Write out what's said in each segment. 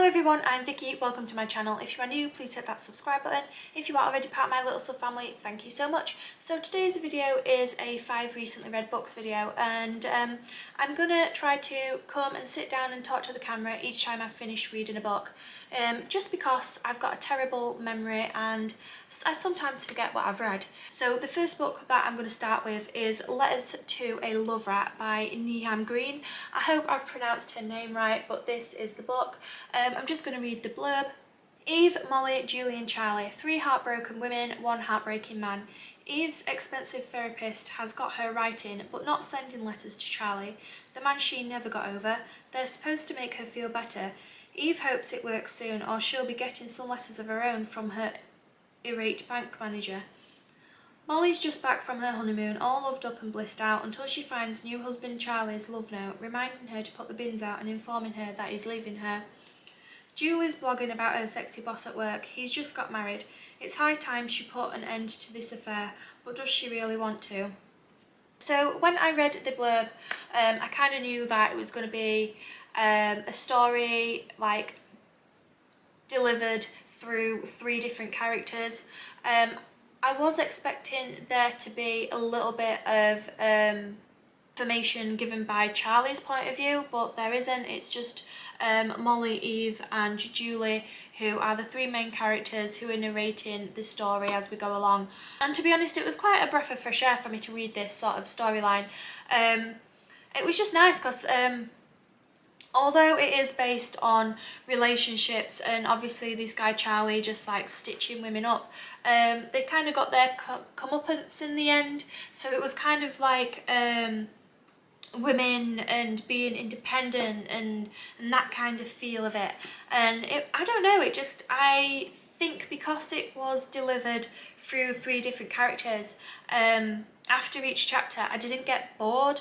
Hello everyone, I'm Vicky, welcome to my channel. If you are new, please hit that subscribe button. If you are already part of my little sub family, thank you so much. So today's video is a 5 recently read books video, and I'm gonna try to come and sit down and talk to the camera each time I've finished reading a book. Just because I've got a terrible memory and I sometimes forget what I've read. So the first book that I'm going to start with is Letters to a Love Rat by Niham Green. I hope I've pronounced her name right, but this is the book. I'm just going to read the blurb. Eve, Molly, Julie and Charlie, 3 heartbroken women, 1 heartbreaking man. Eve's expensive therapist has got her writing but not sending letters to Charlie, the man she never got over. They're supposed to make her feel better. Eve hopes it works soon, or she'll be getting some letters of her own from her irate bank manager. Molly's just back from her honeymoon, all loved up and blissed out, until she finds new husband Charlie's love note, reminding her to put the bins out and informing her that he's leaving her. Julie's blogging about her sexy boss at work. He's just got married. It's high time she put an end to this affair, but does she really want to? So when I read the blurb, I kind of knew that it was going to be a story like delivered through 3 different characters. I was expecting there to be a little bit of information given by Charlie's point of view, but there isn't. It's just Molly, Eve and Julie, who are the 3 main characters who are narrating the story as we go along. And to be honest, it was quite a breath of fresh air for me to read this sort of storyline. It was just nice because although it is based on relationships and obviously this guy Charlie just like stitching women up, they kind of got their comeuppance in the end. So it was kind of like women and being independent and that kind of feel of it. And I don't know, it just, I think because it was delivered through 3 different characters, after each chapter I didn't get bored.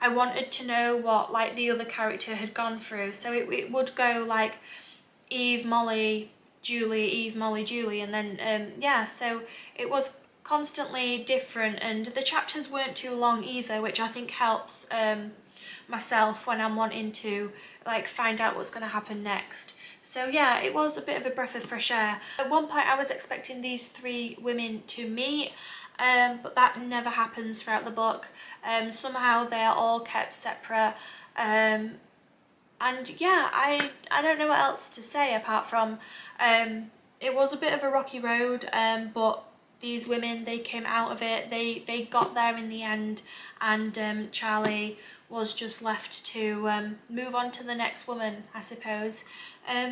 I wanted to know what like the other character had gone through, so it would go like Eve, Molly, Julie, Eve, Molly, Julie, and then yeah, so it was constantly different, and the chapters weren't too long either, which I think helps myself when I'm wanting to like find out what's going to happen next. So yeah, it was a bit of a breath of fresh air. At one point I was expecting these 3 women to meet, but that never happens throughout the book. Somehow they are all kept separate, and yeah, I don't know what else to say apart from it was a bit of a rocky road, but these women, they came out of it, they got there in the end, and Charlie was just left to move on to the next woman, I suppose.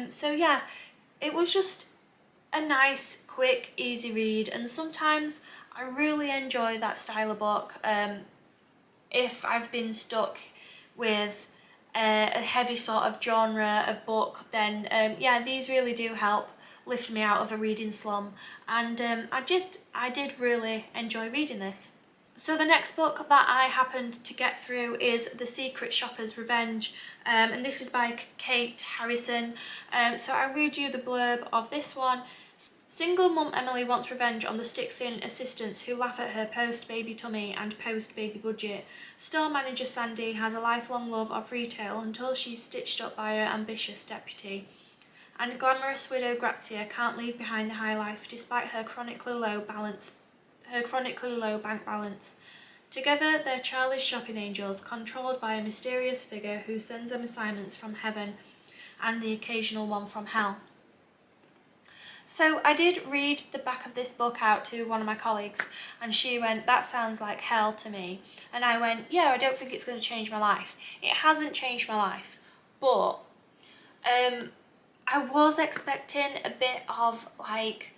So yeah, it was just a nice, quick, easy read, and sometimes I really enjoy that style of book. If I've been stuck with a heavy sort of genre of book, then yeah, these really do help lift me out of a reading slum, and I did really enjoy reading this. So the next book that I happened to get through is The Secret Shopper's Revenge, and this is by Kate Harrison. So I'll read you the blurb of this one. Single mum Emily wants revenge on the stick-thin assistants who laugh at her post-baby tummy and post-baby budget. Store manager Sandy has a lifelong love of retail until she's stitched up by her ambitious deputy. And glamorous widow Grazia can't leave behind the high life despite her chronically low bank balance. Together, they're childish shopping angels, controlled by a mysterious figure who sends them assignments from heaven and the occasional one from hell. So I did read the back of this book out to one of my colleagues, and she went, "That sounds like hell to me." And I went, "Yeah, I don't think it's going to change my life." It hasn't changed my life, but I was expecting a bit of like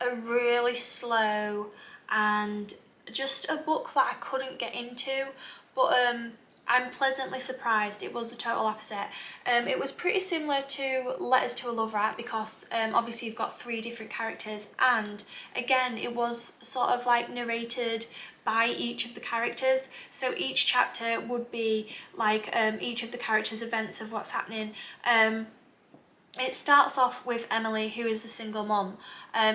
a really slow and just a book that I couldn't get into, but I'm pleasantly surprised. It was the total opposite. It was pretty similar to Letters to a Love Rat because obviously you've got 3 different characters, and again it was sort of like narrated by each of the characters, so each chapter would be like each of the characters' events of what's happening. It starts off with Emily, who is the single mum.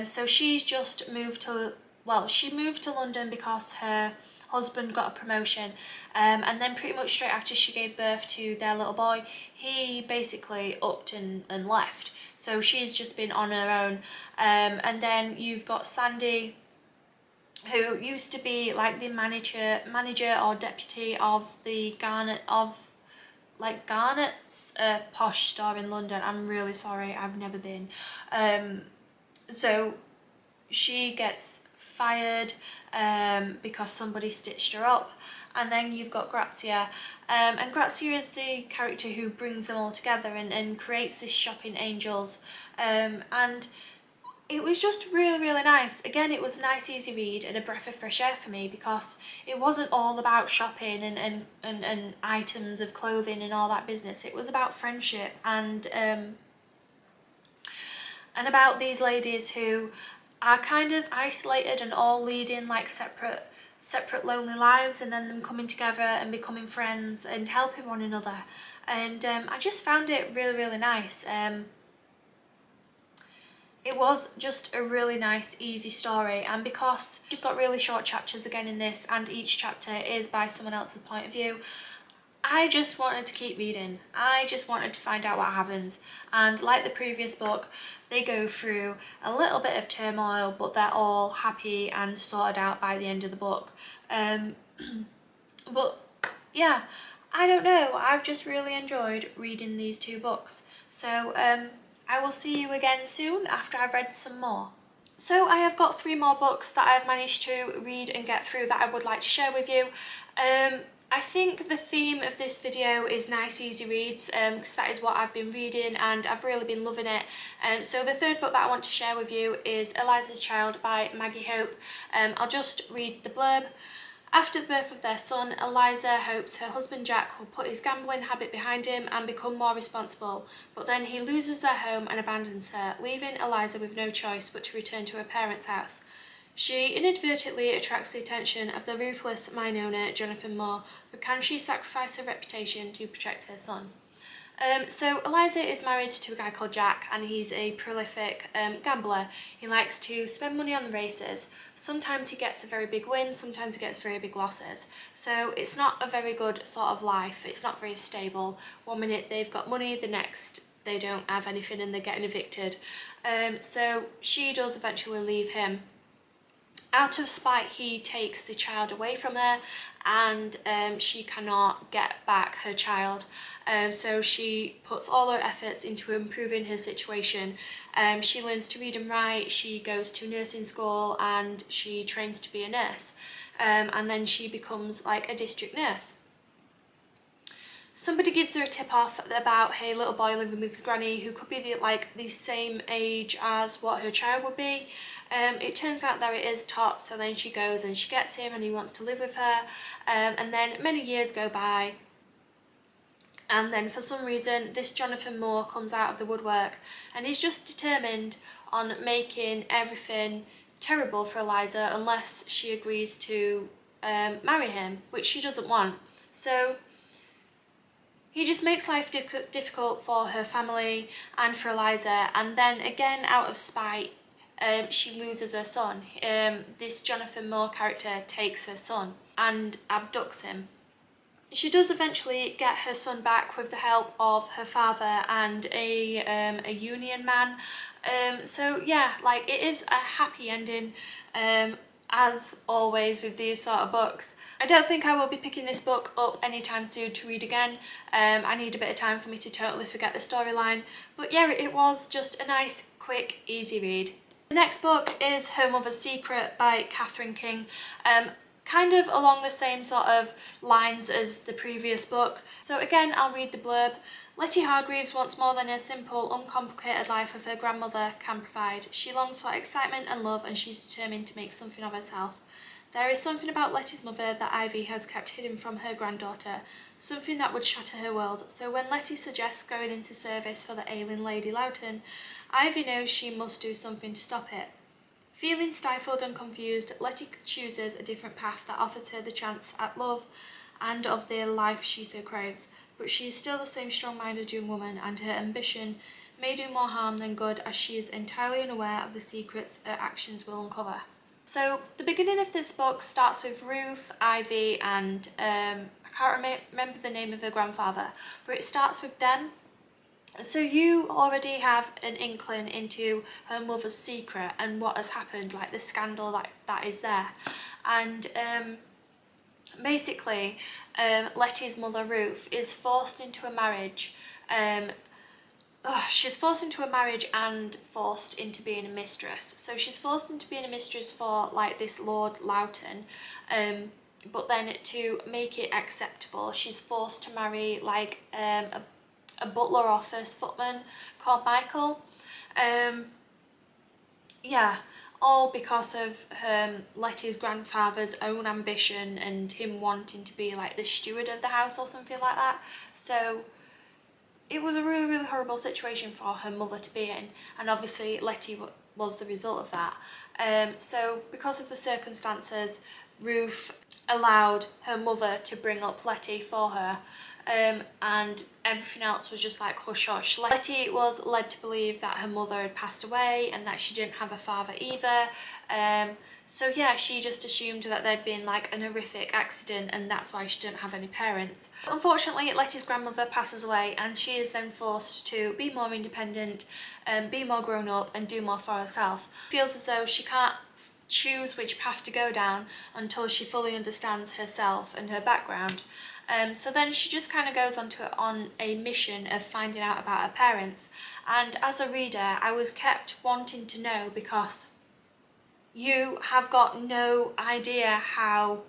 So she's just moved to, well, she moved to London because her husband got a promotion, and then pretty much straight after she gave birth to their little boy, he basically upped and left. So she's just been on her own. And then you've got Sandy, who used to be like the manager or deputy of the Garnet's posh store in London. I'm really sorry, I've never been. So she gets fired because somebody stitched her up. And then you've got Grazia, and Grazia is the character who brings them all together and creates this shopping angels, and it was just really, really nice. Again, it was a nice easy read and a breath of fresh air for me, because it wasn't all about shopping and items of clothing and all that business. It was about friendship and about these ladies who are kind of isolated and all leading like separate lonely lives, and then them coming together and becoming friends and helping one another. And I just found it really, really nice. It was just a really nice, easy story, and because you've got really short chapters again in this, and each chapter is by someone else's point of view, I just wanted to keep reading. I just wanted to find out what happens. And like the previous book, they go through a little bit of turmoil, but they're all happy and sorted out by the end of the book. But yeah, I don't know. I've just really enjoyed reading these two books. So I will see you again soon after I've read some more. So I have got 3 more books that I've managed to read and get through that I would like to share with you. I think the theme of this video is nice easy reads, because that is what I've been reading and I've really been loving it. So the third book that I want to share with you is Elizas Child by Maggie Hope. I'll just read the blurb. After the birth of their son, Eliza hopes her husband Jack will put his gambling habit behind him and become more responsible, but then he loses their home and abandons her, leaving Eliza with no choice but to return to her parents' house. She inadvertently attracts the attention of the ruthless mine owner Jonathan Moore, but can she sacrifice her reputation to protect her son? So Eliza is married to a guy called Jack, and he's a prolific gambler. He likes to spend money on the races. Sometimes he gets a very big win, sometimes he gets very big losses. So it's not a very good sort of life. It's not very stable. One minute they've got money, the next they don't have anything and they're getting evicted. So she does eventually leave him. Out of spite, he takes the child away from her, and she cannot get back her child. So she puts all her efforts into improving her situation. She learns to read and write, she goes to nursing school, and she trains to be a nurse. And then she becomes like a district nurse. Somebody gives her a tip off about a little boy living with his granny who could be the same age as what her child would be. It turns out that it is Tot, so then she goes and she gets him and he wants to live with her. And then many years go by, and then for some reason this Jonathan Moore comes out of the woodwork, and he's just determined on making everything terrible for Eliza unless she agrees to marry him, which she doesn't want. So he just makes life difficult for her family and for Eliza, and then again out of spite she loses her son. This Jonathan Moore character takes her son and abducts him. She does eventually get her son back with the help of her father and a union man. So yeah, like it is a happy ending, as always with these sort of books. I don't think I will be picking this book up anytime soon to read again. I need a bit of time for me to totally forget the storyline. But yeah, it was just a nice, quick, easy read. The next book is Her Mother's Secret by Catherine King. Kind of along the same sort of lines as the previous book. So again, I'll read the blurb. Letty Hargreaves wants more than a simple, uncomplicated life with her grandmother can provide. She longs for excitement and love, and she's determined to make something of herself. There is something about Letty's mother that Ivy has kept hidden from her granddaughter, something that would shatter her world. So when Letty suggests going into service for the ailing Lady Loughton, Ivy knows she must do something to stop it. Feeling stifled and confused, Letty chooses a different path that offers her the chance at love and of the life she so craves. But she is still the same strong-minded young woman, and her ambition may do more harm than good, as she is entirely unaware of the secrets her actions will uncover. So the beginning of this book starts with Ruth, Ivy and I can't remember the name of her grandfather, but it starts with them. So you already have an inkling into her mother's secret and what has happened, like the scandal that is there. And basically Letty's mother Ruth is forced into a marriage. She's forced into a marriage and forced into being a mistress. So she's forced into being a mistress for like this Lord Loughton, but then to make it acceptable she's forced to marry like a butler or first footman called Michael. Yeah, all because of Letty's grandfather's own ambition and him wanting to be like the steward of the house or something like that. So it was a really, really horrible situation for her mother to be in, and obviously Letty was the result of that. So because of the circumstances, Ruth allowed her mother to bring up Letty for her, and everything else was just like hush hush. Letty was led to believe that her mother had passed away and that she didn't have a father either. So yeah, she just assumed that there'd been like an horrific accident and that's why she didn't have any parents. Unfortunately, Letty's grandmother passes away and she is then forced to be more independent, be more grown up and do more for herself. Feels as though she can't choose which path to go down until she fully understands herself and her background. So then she just kind of goes on a mission of finding out about her parents, and as a reader I was kept wanting to know, because you have got no idea how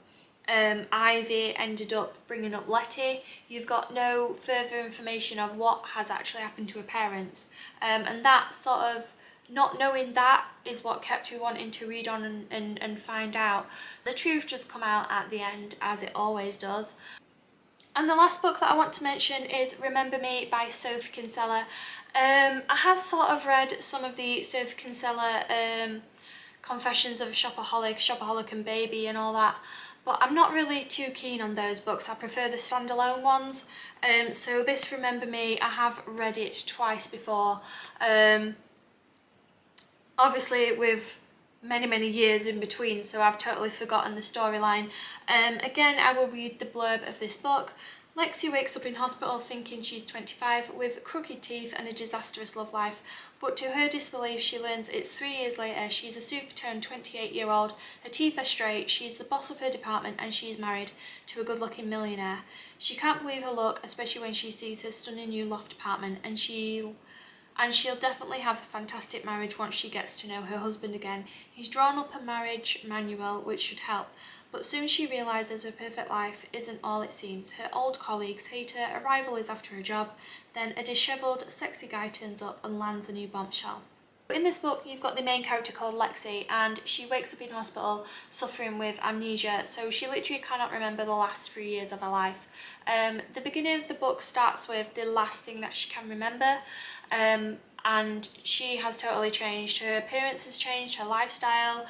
Ivy ended up bringing up Letty. You've got no further information of what has actually happened to her parents, and that sort of not knowing that is what kept me wanting to read on and find out. The truth just come out at the end, as it always does. And the last book that I want to mention is Remember Me by Sophie Kinsella. I have sort of read some of the Sophie Kinsella Confessions of a Shopaholic and Baby and all that, but I'm not really too keen on those books. I prefer the standalone ones. So this Remember Me, I have read it twice before. Obviously with many years in between, so I've totally forgotten the storyline. Again, I will read the blurb of this book. Lexi wakes up in hospital thinking she's 25 with crooked teeth and a disastrous love life, but to her disbelief she learns it's 3 years later. She's a super-turned 28-year-old, her teeth are straight, she's the boss of her department and she's married to a good-looking millionaire. She can't believe her luck, especially when she sees her stunning new loft apartment, and she'll definitely have a fantastic marriage once she gets to know her husband again. He's drawn up a marriage manual which should help, but soon she realises her perfect life isn't all it seems. Her old colleagues hate her, a rival is after her job, then a dishevelled, sexy guy turns up and lands a new bombshell. In this book you've got the main character called Lexi, and she wakes up in hospital suffering with amnesia, so she literally cannot remember the last 3 years of her life. The beginning of the book starts with the last thing that she can remember, and she has totally changed. Her appearance has changed, her lifestyle,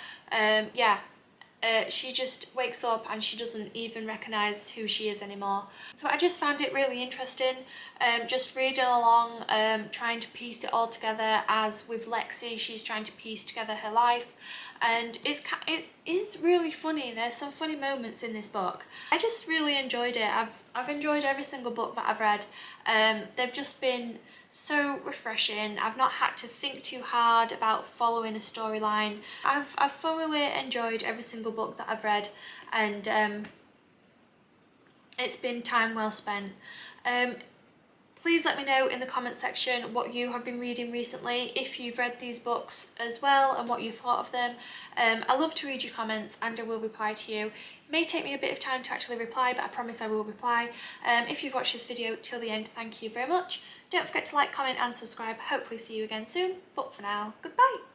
she just wakes up and she doesn't even recognise who she is anymore. So I just found it really interesting, just reading along, trying to piece it all together. As with Lexi, she's trying to piece together her life, and it's really funny. There's some funny moments in this book. I just really enjoyed it. I've enjoyed every single book that I've read. They've just been so refreshing. I've not had to think too hard about following a storyline. I've thoroughly enjoyed every single book that I've read, and it's been time well spent. Please let me know in the comment section what you have been reading recently, if you've read these books as well and what you thought of them. I love to read your comments and I will reply to you. It may take me a bit of time to actually reply, but I promise I will reply. If you've watched this video till the end, thank you very much. Don't forget to like, comment and subscribe. Hopefully see you again soon, but for now, goodbye!